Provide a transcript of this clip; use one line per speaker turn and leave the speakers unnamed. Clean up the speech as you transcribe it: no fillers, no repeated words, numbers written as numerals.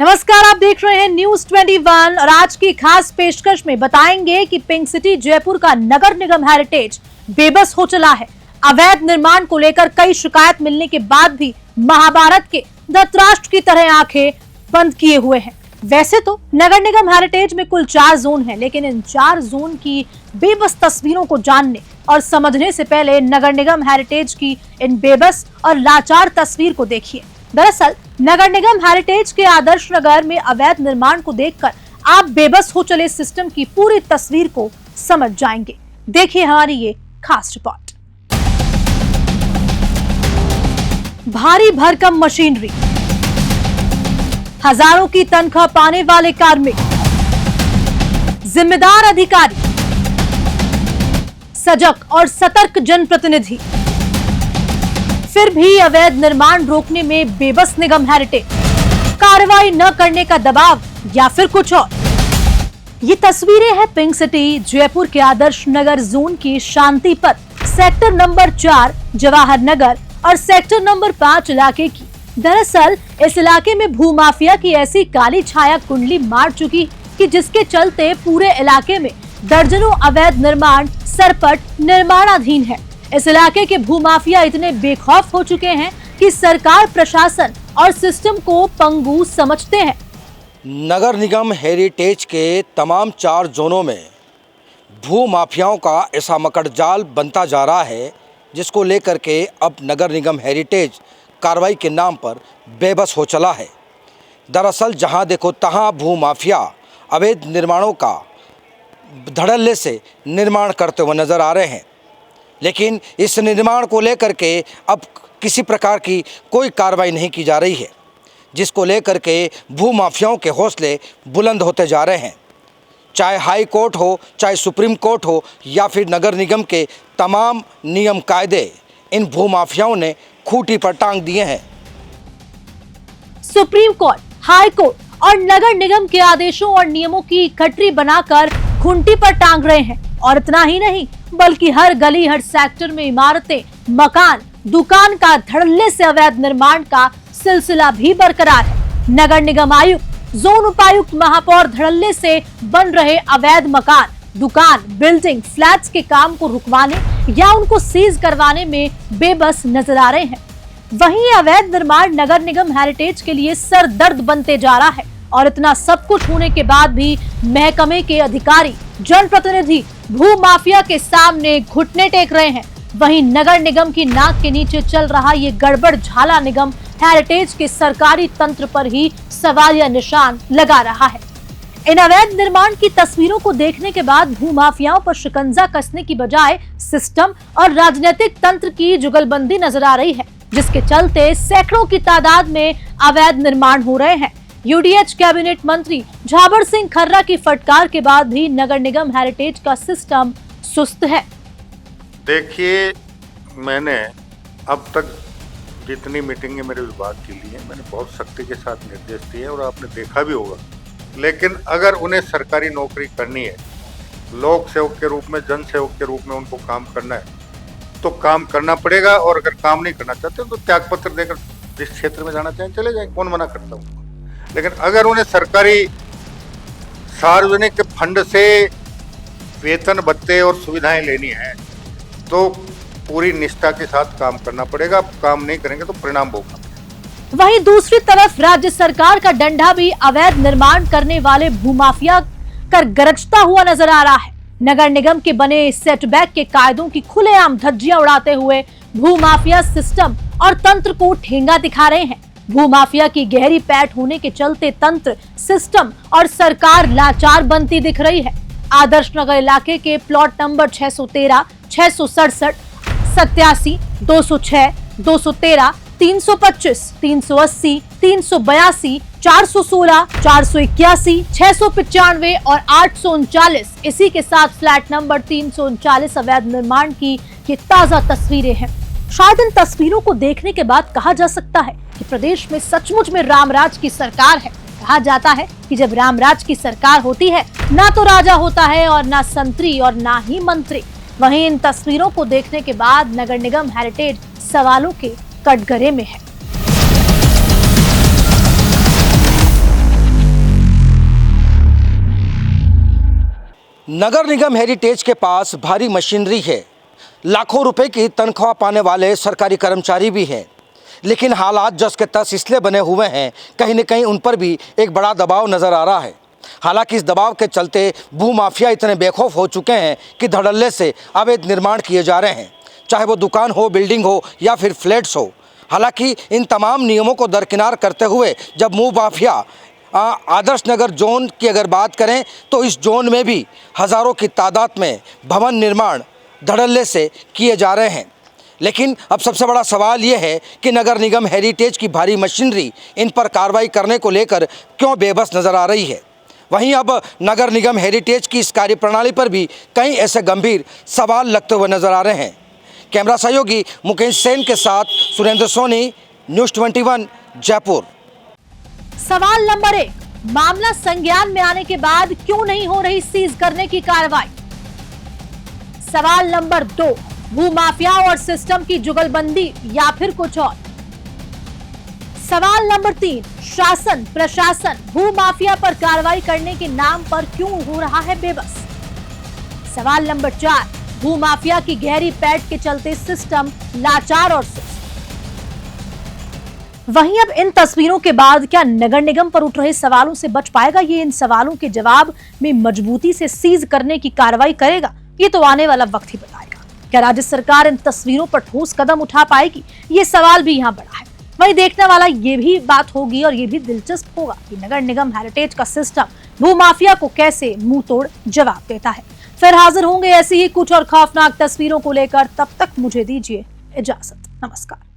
नमस्कार, आप देख रहे हैं न्यूज 21 और आज की खास पेशकश में बताएंगे कि पिंक सिटी जयपुर का नगर निगम हेरिटेज बेबस हो चला है। अवैध निर्माण को लेकर कई शिकायत मिलने के बाद भी महाभारत के धृतराष्ट्र की तरह आंखें बंद किए हुए हैं। वैसे तो नगर निगम हेरिटेज में कुल 4 जोन हैं, लेकिन इन 4 जोन की बेबस तस्वीरों को जानने और समझने से पहले नगर निगम हेरिटेज की इन बेबस और लाचार तस्वीर को देखिए। दरअसल नगर निगम हेरिटेज के आदर्श नगर में अवैध निर्माण को देखकर आप बेबस हो चले सिस्टम की पूरी तस्वीर को समझ जाएंगे। देखिए हमारी ये खास रिपोर्ट। भारी भरकम मशीनरी, हजारों की तनख्वाह पाने वाले कार्मिक, जिम्मेदार अधिकारी, सजग और सतर्क जनप्रतिनिधि, फिर भी अवैध निर्माण रोकने में बेबस निगम हेरिटेज, कार्रवाई न करने का दबाव या फिर कुछ और। ये तस्वीरें हैं पिंक सिटी जयपुर के आदर्श नगर जोन की शांति पथ सेक्टर नंबर 4 जवाहर नगर और सेक्टर नंबर 5 इलाके की। दरअसल इस इलाके में भूमाफिया की ऐसी काली छाया कुंडली मार चुकी कि जिसके चलते पूरे इलाके में दर्जनों अवैध निर्माण सरपट निर्माणाधीन है। इस इलाके के भूमाफिया इतने बेखौफ हो चुके हैं कि सरकार, प्रशासन और सिस्टम को पंगु समझते हैं।
नगर निगम हेरिटेज के तमाम 4 जोनों में भूमाफियाओं का ऐसा मकड़जाल बनता जा रहा है, जिसको लेकर के अब नगर निगम हेरिटेज कार्रवाई के नाम पर बेबस हो चला है। दरअसल जहां देखो तहां भूमाफिया अवैध निर्माणों का धड़ल्ले से निर्माण करते हुए नजर आ रहे हैं, लेकिन इस निर्माण को लेकर के अब किसी प्रकार की कोई कार्रवाई नहीं की जा रही है, जिसको लेकर के भूमाफियाओं के हौसले बुलंद होते जा रहे हैं। चाहे हाई कोर्ट हो, चाहे सुप्रीम कोर्ट हो या फिर नगर निगम के तमाम नियम कायदे इन भूमाफियाओं ने खूंटी पर टांग दिए हैं।
सुप्रीम कोर्ट, हाई कोर्ट और नगर निगम के आदेशों और नियमों की खटरी बनाकर खूंटी पर टांग रहे हैं। और इतना ही नहीं, बल्कि हर गली, हर सेक्टर में इमारतें, मकान, दुकान का धड़ल्ले से अवैध निर्माण का सिलसिला भी बरकरार है। नगर निगम आयुक्त, जोन उपायुक्त, महापौर धड़ल्ले से बन रहे अवैध मकान, दुकान, बिल्डिंग, फ्लैट्स के काम को रुकवाने या उनको सीज करवाने में बेबस नजर आ रहे हैं। वहीं अवैध निर्माण नगर निगम हेरिटेज के लिए सर दर्द बनते जा रहा है। और इतना सब कुछ होने के बाद भी महकमे के अधिकारी, जनप्रतिनिधि भूमाफिया के सामने घुटने टेक रहे हैं। वहीं नगर निगम की नाक के नीचे चल रहा ये गड़बड़ झाला निगम हेरिटेज के सरकारी तंत्र पर ही सवालिया निशान लगा रहा है। इन अवैध निर्माण की तस्वीरों को देखने के बाद भूमाफियाओं पर शिकंजा कसने की बजाय सिस्टम और राजनीतिक तंत्र की जुगलबंदी नजर आ रही है, जिसके चलते सैकड़ों की तादाद में अवैध निर्माण हो रहे हैं। यूडीएच कैबिनेट मंत्री झाबर सिंह खर्रा की फटकार के बाद भी नगर निगम हेरिटेज का सिस्टम सुस्त है।
देखिए, मैंने अब तक जितनी मीटिंगें मेरे विभाग की ली हैं, मैंने बहुत सख्ती के साथ निर्देश दिए और आपने देखा भी होगा। लेकिन अगर उन्हें सरकारी नौकरी करनी है, लोक सेवक के रूप में, जन सेवक के रूप में उनको काम करना है, तो काम करना पड़ेगा। और अगर काम नहीं करना चाहते तो त्याग पत्र देकर जिस क्षेत्र में जाना चाहें चले जाएं, कौन मना करता हूँ। लेकिन अगर उन्हें सरकारी सार्वजनिक फंड से वेतन भत्ते और सुविधाएं लेनी है तो पूरी निष्ठा के साथ काम करना पड़ेगा। काम नहीं करेंगे तो परिणाम भोगना पड़ेगा।
वहीं दूसरी तरफ राज्य सरकार का डंडा भी अवैध निर्माण करने वाले भूमाफिया कर गरजता हुआ नजर आ रहा है। नगर निगम के बने सेटबैक के कायदों की खुलेआम धज्जियां उड़ाते हुए भूमाफिया सिस्टम और तंत्र को ठेंगा दिखा रहे हैं। भूमाफिया की गहरी पैठ होने के चलते तंत्र, सिस्टम और सरकार लाचार बनती दिख रही है। आदर्श नगर इलाके के प्लॉट नंबर 613, 667, 87, 206, 213, 325, 380, 382, 416, 481, 695 और 839, इसी के साथ फ्लैट नंबर 339 अवैध निर्माण की ये ताजा तस्वीरें हैं। शायद इन तस्वीरों को देखने के बाद कहा जा सकता है कि प्रदेश में सचमुच में रामराज की सरकार है। कहा जाता है कि जब रामराज की सरकार होती है, ना तो राजा होता है और ना संतरी और ना ही मंत्री। वहीं इन तस्वीरों को देखने के बाद नगर निगम हेरिटेज सवालों के कटघरे में है।
नगर निगम हेरिटेज के पास भारी मशीनरी है, लाखों रुपए की तनख्वाह पाने वाले सरकारी कर्मचारी भी हैं, लेकिन हालात जस के तस इसलिए बने हुए हैं, कहीं न कहीं उन पर भी एक बड़ा दबाव नज़र आ रहा है। हालांकि इस दबाव के चलते भूमाफिया इतने बेखौफ हो चुके हैं कि धड़ल्ले से अवैध निर्माण किए जा रहे हैं, चाहे वो दुकान हो, बिल्डिंग हो या फिर फ्लैट्स हो। हालांकि इन तमाम नियमों को दरकिनार करते हुए जब भूमाफिया आदर्श नगर जोन की अगर बात करें तो इस जोन में भी हज़ारों की तादाद में भवन निर्माण धड़ल्ले से किए जा रहे हैं। लेकिन अब सबसे बड़ा सवाल ये है कि नगर निगम हेरिटेज की भारी मशीनरी इन पर कार्रवाई करने को लेकर क्यों बेबस नज़र आ रही है। वहीं अब नगर निगम हेरिटेज की इस कार्यप्रणाली पर भी कई ऐसे गंभीर सवाल लगते हुए नजर आ रहे हैं। कैमरा सहयोगी मुकेश सेन के साथ सुरेंद्र सोनी, न्यूज़ 21 जयपुर।
सवाल नंबर 1, मामला संज्ञान में आने के बाद क्यों नहीं हो रही सीज करने की कार्रवाई। सवाल नंबर 2, भूमाफिया और सिस्टम की जुगलबंदी या फिर कुछ और। सवाल नंबर 3, शासन प्रशासन भूमाफिया पर कार्रवाई करने के नाम पर क्यों हो रहा है बेबस। सवाल नंबर 4, भूमाफिया की गहरी पैठ के चलते सिस्टम लाचार और सुस्त। वहीं अब इन तस्वीरों के बाद क्या नगर निगम पर उठ रहे सवालों से बच पाएगा ये? इन सवालों के जवाब में मजबूती से सीज करने की कार्रवाई करेगा? ये तो आने वाला वक्त ही बताएगा। क्या राज्य सरकार इन तस्वीरों पर ठोस कदम उठा पाएगी? ये सवाल भी यहाँ बड़ा है। वहीं देखने वाला ये भी बात होगी और ये भी दिलचस्प होगा कि नगर निगम हेरिटेज का सिस्टम भूमाफिया को कैसे मुंह तोड़ जवाब देता है। फिर हाजिर होंगे ऐसी ही कुछ और खौफनाक तस्वीरों को लेकर। तब तक मुझे दीजिए इजाजत। नमस्कार।